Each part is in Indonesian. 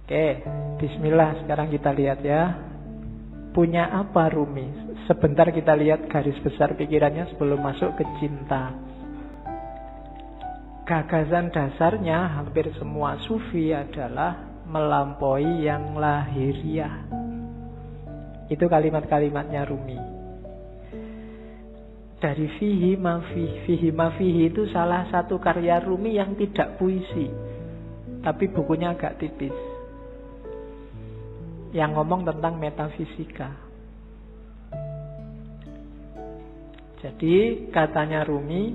Oke, bismillah, sekarang kita lihat ya. Punya apa Rumi? Sebentar kita lihat garis besar pikirannya sebelum masuk ke cinta. Gagasan dasarnya hampir semua sufi adalah melampaui yang lahiriah. Itu kalimat-kalimatnya Rumi. Dari fihi ma fihi itu salah satu karya Rumi yang tidak puisi, tapi bukunya agak tipis, yang ngomong tentang metafisika. Jadi katanya Rumi,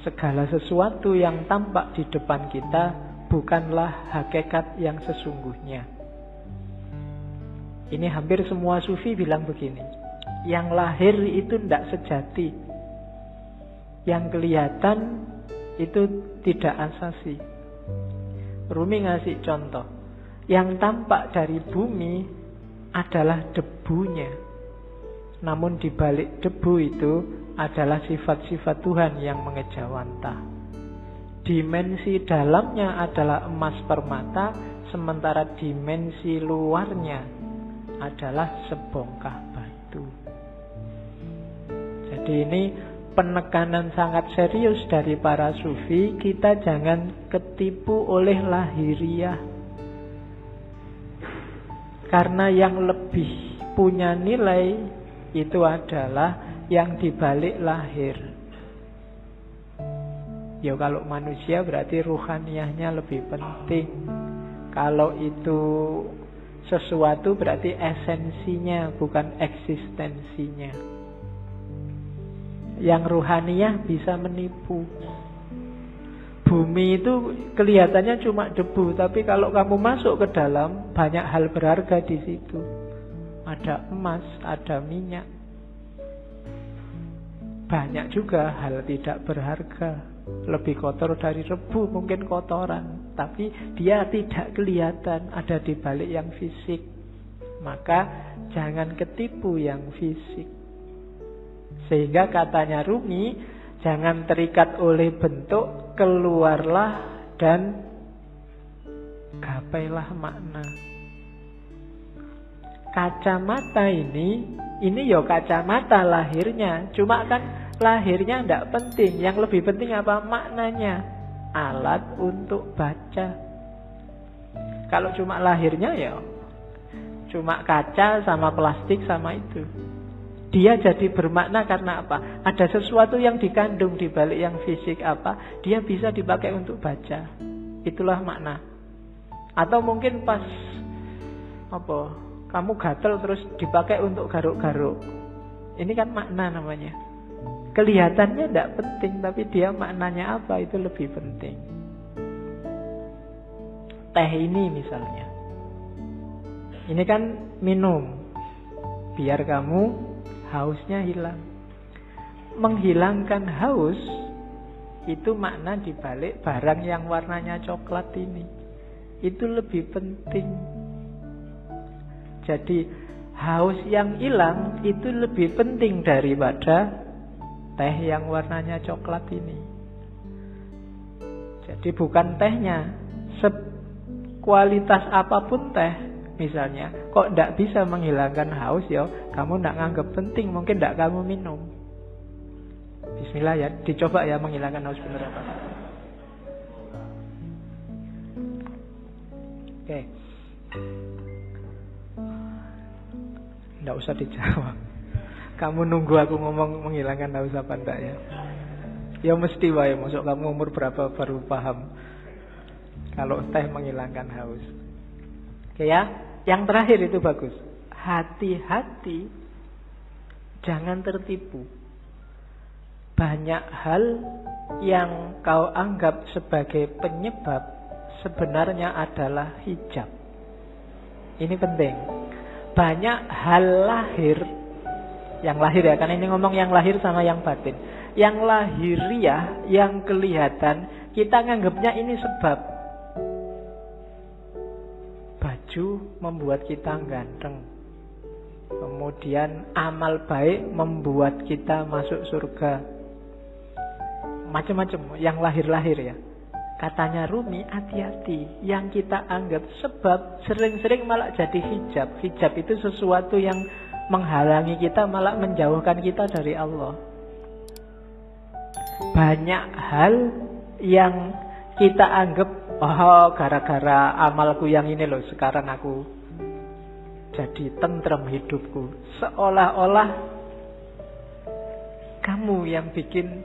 segala sesuatu yang tampak di depan kita bukanlah hakikat yang sesungguhnya. Ini hampir semua sufi bilang begini. Yang lahir itu tidak sejati. Yang kelihatan itu tidak asasi. Rumi ngasih contoh. Yang tampak dari bumi adalah debunya. Namun di balik debu itu adalah sifat-sifat Tuhan yang mengejawantah. Dimensi dalamnya adalah emas permata, sementara dimensi luarnya adalah sebongkah batu. Jadi ini penekanan sangat serius dari para sufi. Kita jangan ketipu oleh lahiriah. Karena yang lebih punya nilai itu adalah yang dibalik lahir. Ya kalau manusia berarti ruhaniyahnya lebih penting. Kalau itu sesuatu berarti esensinya, bukan eksistensinya. Yang ruhaniyah bisa menipu. Bumi itu kelihatannya cuma debu, tapi kalau kamu masuk ke dalam, banyak hal berharga di situ. Ada emas, ada minyak. Banyak juga hal tidak berharga. Lebih kotor dari rebu, mungkin kotoran, tapi dia tidak kelihatan, ada di balik yang fisik. Maka jangan ketipu yang fisik. Sehingga katanya Rumi, jangan terikat oleh bentuk, keluarlah dan gapailah makna. Kacamata ini ya kacamata lahirnya. Cuma kan lahirnya tidak penting. Yang lebih penting apa? Maknanya. Alat untuk baca. Kalau cuma lahirnya ya cuma kaca sama plastik sama itu. Dia jadi bermakna karena apa? Ada sesuatu yang dikandung di balik yang fisik apa? Dia bisa dipakai untuk baca. Itulah makna. Atau mungkin pas apa? Kamu gatel terus dipakai untuk garuk-garuk. Ini kan makna namanya. Kelihatannya tidak penting, tapi dia maknanya apa itu lebih penting. Teh ini misalnya. Ini kan minum. Biar kamu hausnya hilang. Menghilangkan haus itu makna dibalik barang yang warnanya coklat ini. Itu lebih penting. Jadi haus yang hilang itu lebih penting daripada teh yang warnanya coklat ini. Jadi bukan tehnya, kualitas apapun teh misalnya, kok tidak bisa menghilangkan haus ya, kamu tidak nganggap penting, mungkin tidak kamu minum. Bismillah ya, dicoba ya menghilangkan haus benar apa. Oke. Tidak usah dijawab. Kamu nunggu aku ngomong menghilangkan haus apa enggak ya? Ya mesti wae, masuk kamu umur berapa baru paham kalau teh menghilangkan haus. Oke ya, yang terakhir itu bagus. Hati-hati, jangan tertipu. Banyak hal yang kau anggap sebagai penyebab sebenarnya adalah hijab. Ini penting. Banyak hal lahir, yang lahir ya, karena ini ngomong yang lahir sama yang batin. Yang lahiriah, yang kelihatan, kita nganggapnya ini sebab. Baju membuat kita ganteng. Kemudian amal baik membuat kita masuk surga. Macam-macam yang lahir-lahir ya. Katanya Rumi, hati-hati. Yang kita anggap sebab sering-sering malah jadi hijab. Hijab itu sesuatu yang menghalangi kita, malah menjauhkan kita dari Allah. Banyak hal yang kita anggap, oh gara-gara amalku yang ini loh, sekarang aku jadi tentrem hidupku. Seolah-olah kamu yang bikin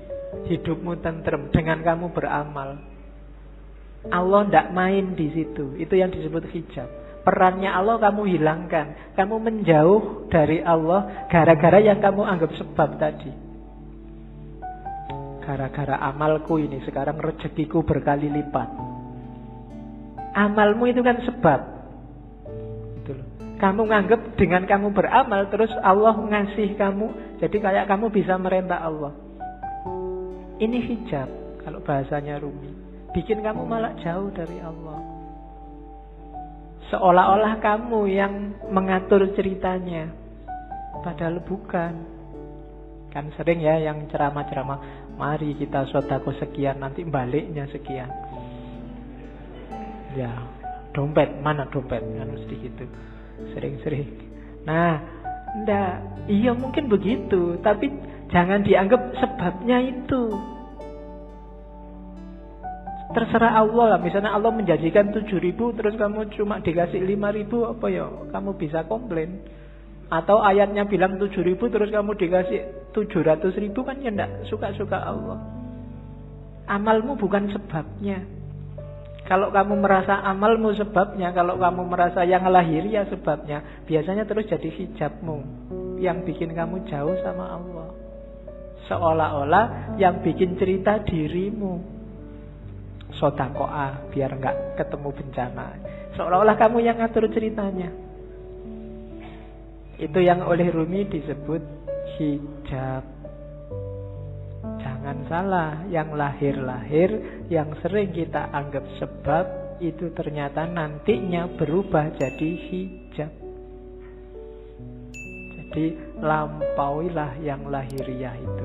hidupmu tentrem dengan kamu beramal. Allah tidak main di situ. Itu yang disebut hijab. Perannya Allah kamu hilangkan. Kamu menjauh dari Allah gara-gara yang kamu anggap sebab tadi. Gara-gara amalku ini sekarang rezekiku berkali lipat. Amalmu itu kan sebab. Itu loh. Kamu nganggap dengan kamu beramal terus Allah ngasih kamu. Jadi kayak kamu bisa merentah Allah. Ini hijab kalau bahasanya Rumi. Bikin kamu malah jauh dari Allah. Seolah-olah kamu yang mengatur ceritanya. Padahal bukan. Kan sering ya yang ceramah-ceramah, mari kita sedekah sekian, nanti baliknya sekian. Ya, dompet, mana dompet? Kan mesti gitu. Sering-sering. Nah, enggak. Iya mungkin begitu, tapi jangan dianggap sebabnya itu. Terserah Allah lah. Misalnya Allah menjanjikan 7.000 terus kamu cuma dikasih 5.000, apa ya? Kamu bisa komplain. Atau ayatnya bilang 7.000 terus kamu dikasih 700.000, kan ya enggak suka-suka Allah. Amalmu bukan sebabnya. Kalau kamu merasa amalmu sebabnya, kalau kamu merasa yang lahiriah sebabnya, biasanya terus jadi hijabmu yang bikin kamu jauh sama Allah. Seolah-olah yang bikin cerita dirimu. Sodakoah biar nggak ketemu bencana. Seolah-olah kamu yang ngatur ceritanya. Itu yang oleh Rumi disebut hijab. Jangan salah, yang lahir-lahir, yang sering kita anggap sebab, itu ternyata nantinya berubah jadi hijab. Jadi lampauilah yang lahiriah itu.